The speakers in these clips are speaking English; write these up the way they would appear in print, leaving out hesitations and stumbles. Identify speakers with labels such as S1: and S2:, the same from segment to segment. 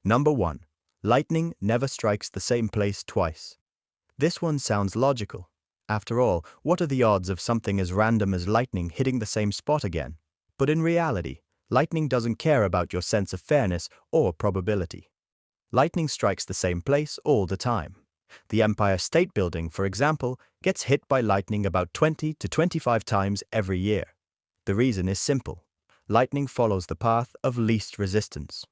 S1: Number 1. Lightning never strikes the same place twice. This one sounds logical. After all, what are the odds of something as random as lightning hitting the same spot again? But in reality, lightning doesn't care about your sense of fairness or probability. Lightning strikes the same place all the time. The Empire State Building, for example, gets hit by lightning about 20 to 25 times every year. The reason is simple. Lightning follows the path of least resistance.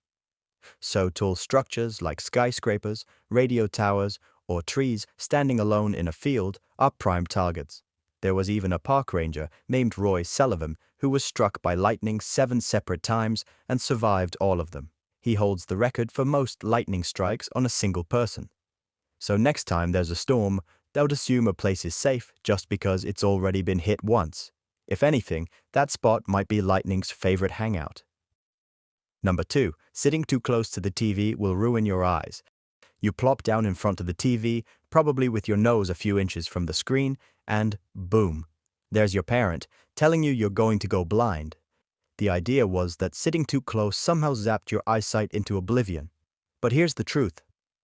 S1: So tall structures like skyscrapers, radio towers, or trees standing alone in a field are prime targets. There was even a park ranger named Roy Sullivan who was struck by lightning 7 separate times and survived all of them. He holds the record for most lightning strikes on a single person. So next time there's a storm, don't assume a place is safe just because it's already been hit once. If anything, that spot might be lightning's favorite hangout. Number 2. Sitting too close to the TV will ruin your eyes. You plop down in front of the TV, probably with your nose a few inches from the screen, and boom, there's your parent telling you you're going to go blind. The idea was that sitting too close somehow zapped your eyesight into oblivion. But here's the truth.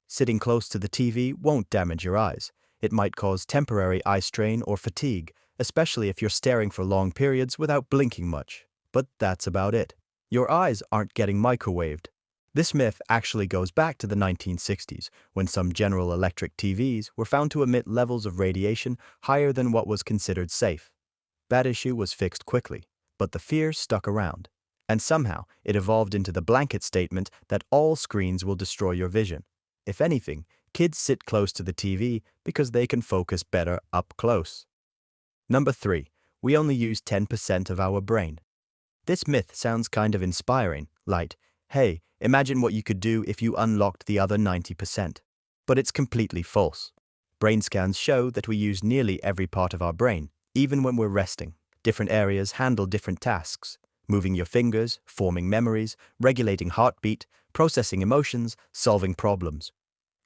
S1: Sitting close to the TV won't damage your eyes. It might cause temporary eye strain or fatigue, especially if you're staring for long periods without blinking much. But that's about it. Your eyes aren't getting microwaved. This myth actually goes back to the 1960s, when some General Electric TVs were found to emit levels of radiation higher than what was considered safe. That issue was fixed quickly, but the fear stuck around. And somehow, it evolved into the blanket statement that all screens will destroy your vision. If anything, kids sit close to the TV because they can focus better up close. Number 3. We only use 10% of our brain. This myth sounds kind of inspiring, like, hey, imagine what you could do if you unlocked the other 90%. But it's completely false. Brain scans show that we use nearly every part of our brain, even when we're resting. Different areas handle different tasks. Moving your fingers, forming memories, regulating heartbeat, processing emotions, solving problems.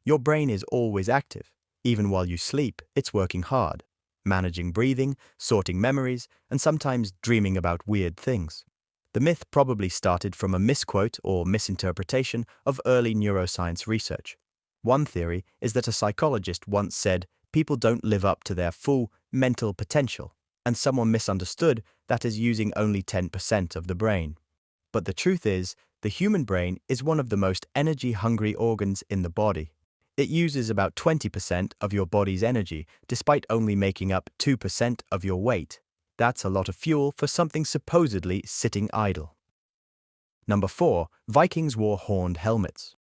S1: Your brain is always active. Even while you sleep, it's working hard, managing breathing, sorting memories, and sometimes dreaming about weird things. The myth probably started from a misquote or misinterpretation of early neuroscience research. One theory is that a psychologist once said people don't live up to their full mental potential, and someone misunderstood that as using only 10% of the brain. But the truth is, the human brain is one of the most energy-hungry organs in the body. It uses about 20% of your body's energy, despite only making up 2% of your weight. That's a lot of fuel for something supposedly sitting idle. Number 4. Vikings wore horned helmets.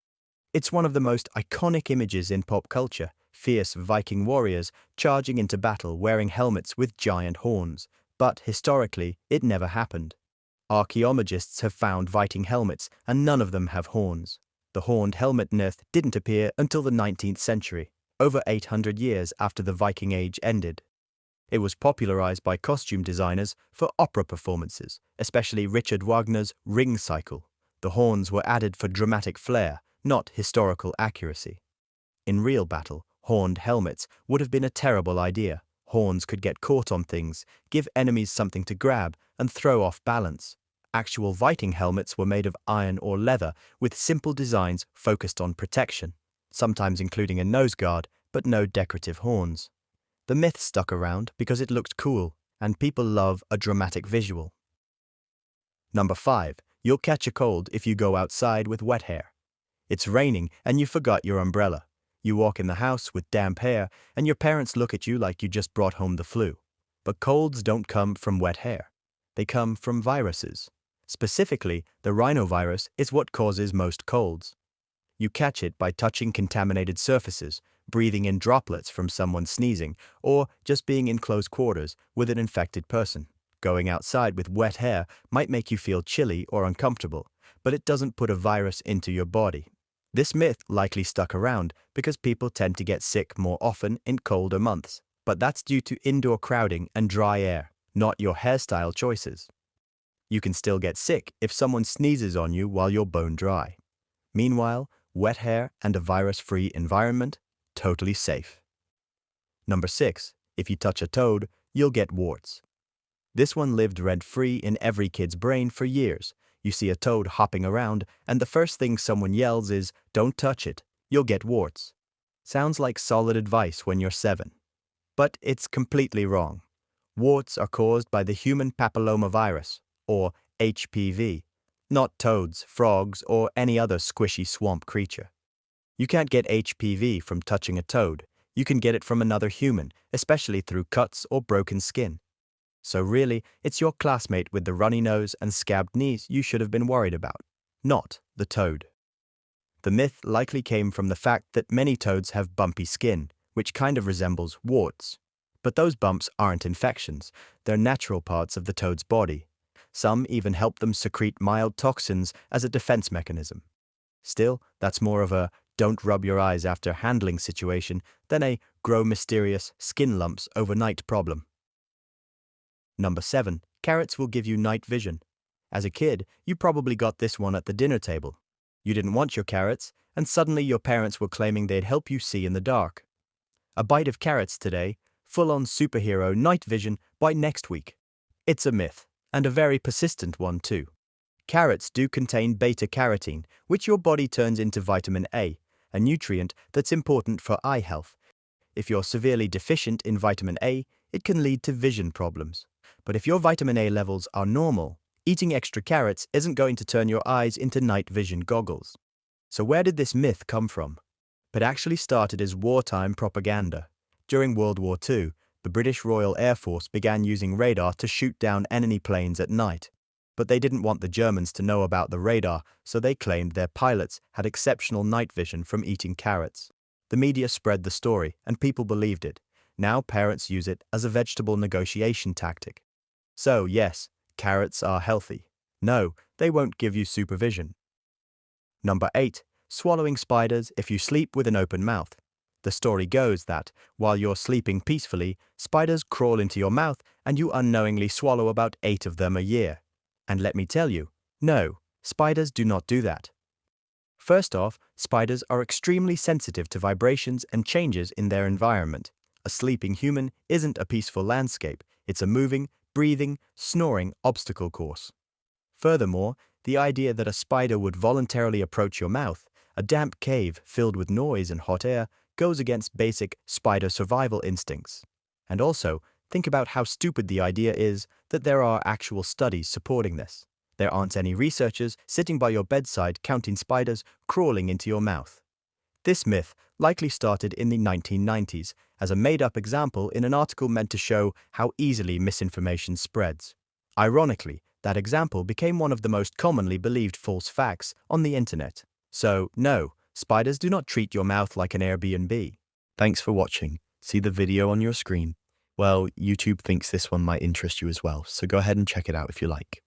S1: It's one of the most iconic images in pop culture, fierce Viking warriors charging into battle wearing helmets with giant horns. But historically, it never happened. Archaeologists have found Viking helmets, and none of them have horns. The horned helmet myth didn't appear until the 19th century, over 800 years after the Viking Age ended. It was popularized by costume designers for opera performances, especially Richard Wagner's Ring Cycle. The horns were added for dramatic flair, not historical accuracy. In real battle, horned helmets would have been a terrible idea. Horns could get caught on things, give enemies something to grab, and throw off balance. Actual Viking helmets were made of iron or leather with simple designs focused on protection, sometimes including a nose guard, but no decorative horns. The myth stuck around because it looked cool, and people love a dramatic visual. Number 5. You'll catch a cold if you go outside with wet hair. It's raining and you forgot your umbrella. You walk in the house with damp hair, and your parents look at you like you just brought home the flu. But colds don't come from wet hair. They come from viruses. Specifically, the rhinovirus is what causes most colds. You catch it by touching contaminated surfaces, breathing in droplets from someone sneezing, or just being in close quarters with an infected person. Going outside with wet hair might make you feel chilly or uncomfortable, but it doesn't put a virus into your body. This myth likely stuck around because people tend to get sick more often in colder months, but that's due to indoor crowding and dry air, not your hairstyle choices. You can still get sick if someone sneezes on you while you're bone dry. Meanwhile, wet hair and a virus-free environment, totally safe. Number 6. If you touch a toad, you'll get warts. This one lived rent-free in every kid's brain for years. You see a toad hopping around, and the first thing someone yells is, "Don't touch it, you'll get warts." Sounds like solid advice when you're 7. But it's completely wrong. Warts are caused by the human papillomavirus, or HPV, not toads, frogs, or any other squishy swamp creature. You can't get HPV from touching a toad. You can get it from another human, especially through cuts or broken skin. So really, it's your classmate with the runny nose and scabbed knees you should have been worried about, not the toad. The myth likely came from the fact that many toads have bumpy skin, which kind of resembles warts. But those bumps aren't infections, they're natural parts of the toad's body. Some even help them secrete mild toxins as a defense mechanism. Still, that's more of a don't rub your eyes after handling situation than a grow mysterious skin lumps overnight problem. Number 7. Carrots will give you night vision. As a kid, you probably got this one at the dinner table. You didn't want your carrots, and suddenly your parents were claiming they'd help you see in the dark. A bite of carrots today, full-on superhero night vision by next week. It's a myth, and a very persistent one too. Carrots do contain beta-carotene, which your body turns into vitamin A nutrient that's important for eye health. If you're severely deficient in vitamin A, it can lead to vision problems. But if your vitamin A levels are normal, eating extra carrots isn't going to turn your eyes into night vision goggles. So where did this myth come from? It actually started as wartime propaganda. During World War II, the British Royal Air Force began using radar to shoot down enemy planes at night. But they didn't want the Germans to know about the radar, so they claimed their pilots had exceptional night vision from eating carrots. The media spread the story, and people believed it. Now parents use it as a vegetable negotiation tactic. So yes, carrots are healthy. No, they won't give you supervision. Number 8. Swallowing spiders if you sleep with an open mouth. The story goes that, while you're sleeping peacefully, spiders crawl into your mouth and you unknowingly swallow about 8 of them a year. And let me tell you, no, spiders do not do that. First off, spiders are extremely sensitive to vibrations and changes in their environment. A sleeping human isn't a peaceful landscape, it's a moving, breathing, snoring obstacle course. Furthermore, the idea that a spider would voluntarily approach your mouth, a damp cave filled with noise and hot air, goes against basic spider survival instincts. And also, think about how stupid the idea is that there are actual studies supporting this. There aren't any researchers sitting by your bedside counting spiders crawling into your mouth. This myth likely started in the 1990s as a made-up example in an article meant to show how easily misinformation spreads. Ironically, that example became one of the most commonly believed false facts on the internet. So, no, spiders do not treat your mouth like an Airbnb. Thanks for watching. See the video on your screen? Well, YouTube thinks this one might interest you as well, so go ahead and check it out if you like.